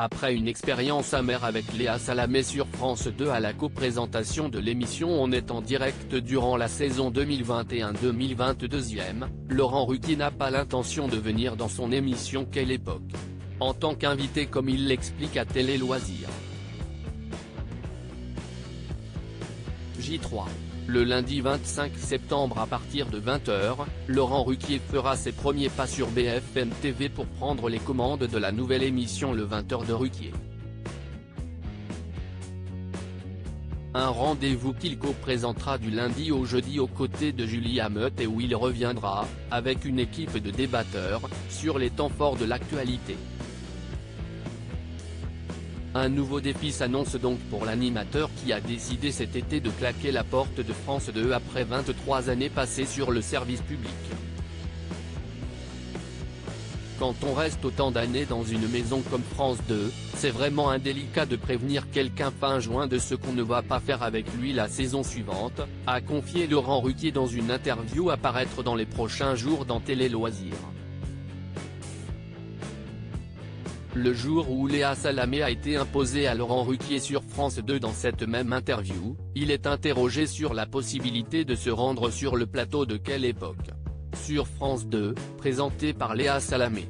Après une expérience amère avec Léa Salamé sur France 2 à la co-présentation de l'émission On est en direct durant la saison 2021-2022, Laurent Ruquier n'a pas l'intention de venir dans son émission Quelle époque, en tant qu'invité comme il l'explique à Télé Loisirs. J3. Le lundi 25 septembre à partir de 20h, Laurent Ruquier fera ses premiers pas sur BFM TV pour prendre les commandes de la nouvelle émission Le 20h de Ruquier. Un rendez-vous qu'il co-présentera du lundi au jeudi aux côtés de Julie Hameut et où il reviendra, avec une équipe de débatteurs, sur les temps forts de l'actualité. Un nouveau défi s'annonce donc pour l'animateur qui a décidé cet été de claquer la porte de France 2 après 23 années passées sur le service public. Quand on reste autant d'années dans une maison comme France 2, c'est vraiment indélicat de prévenir quelqu'un fin juin de ce qu'on ne va pas faire avec lui la saison suivante, a confié Laurent Ruquier dans une interview à paraître dans les prochains jours dans Télé Loisirs. Le jour où Léa Salamé a été imposée à Laurent Ruquier sur France 2 dans cette même interview, il est interrogé sur la possibilité de se rendre sur le plateau de Quelle époque, sur France 2, présenté par Léa Salamé.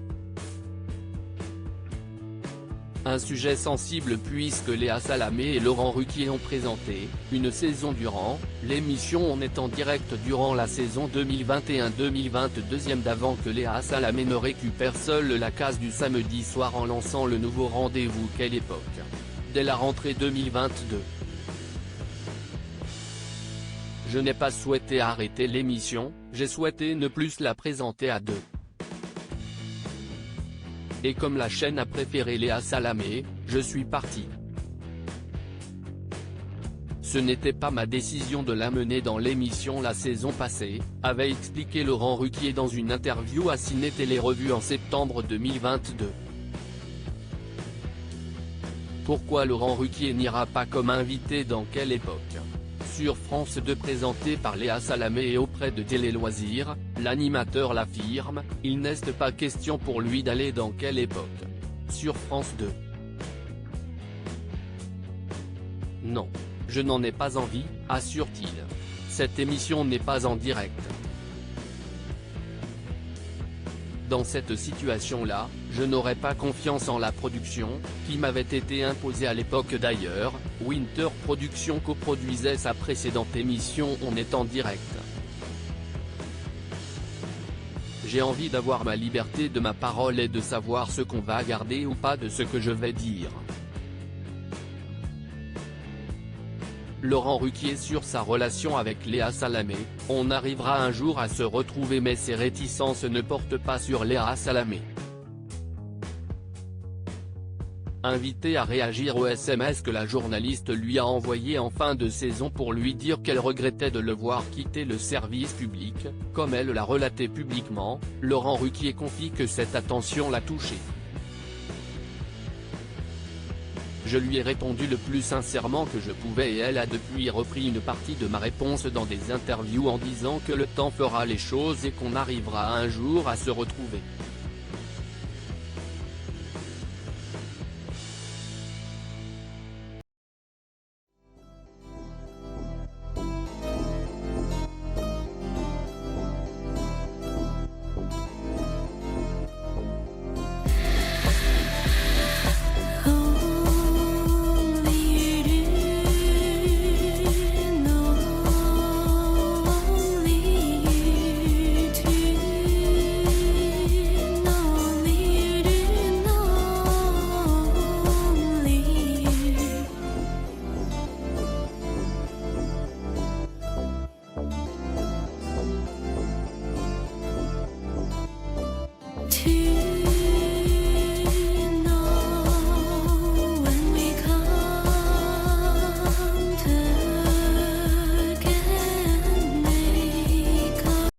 Un sujet sensible puisque Léa Salamé et Laurent Ruquier ont présenté, une saison durant, l'émission On est en direct durant la saison 2021-2022 d'avant que Léa Salamé ne récupère seule la case du samedi soir en lançant le nouveau rendez-vous Quelle époque, dès la rentrée 2022. Je n'ai pas souhaité arrêter l'émission, j'ai souhaité ne plus la présenter à deux. Et comme la chaîne a préféré Léa Salamé, je suis parti. Ce n'était pas ma décision de l'amener dans l'émission la saison passée, avait expliqué Laurent Ruquier dans une interview à Ciné Télé Revue en septembre 2022. Pourquoi Laurent Ruquier n'ira pas comme invité dans Quelle époque, sur France 2 présenté par Léa Salamé et auprès de Télé Loisirs, l'animateur l'affirme, il n'est pas question pour lui d'aller dans Quelle époque, sur France 2. Non. Je n'en ai pas envie, assure-t-il. Cette émission n'est pas en direct. Dans cette situation-là, je n'aurais pas confiance en la production, qui m'avait été imposée à l'époque d'ailleurs, Winter Productions coproduisait sa précédente émission On est en direct. J'ai envie d'avoir ma liberté de ma parole et de savoir ce qu'on va garder ou pas de ce que je vais dire. Laurent Ruquier sur sa relation avec Léa Salamé, on arrivera un jour à se retrouver mais ses réticences ne portent pas sur Léa Salamé. Invité à réagir au SMS que la journaliste lui a envoyé en fin de saison pour lui dire qu'elle regrettait de le voir quitter le service public, comme elle l'a relaté publiquement, Laurent Ruquier confie que cette attention l'a touché. Je lui ai répondu le plus sincèrement que je pouvais et elle a depuis repris une partie de ma réponse dans des interviews en disant que le temps fera les choses et qu'on arrivera un jour à se retrouver.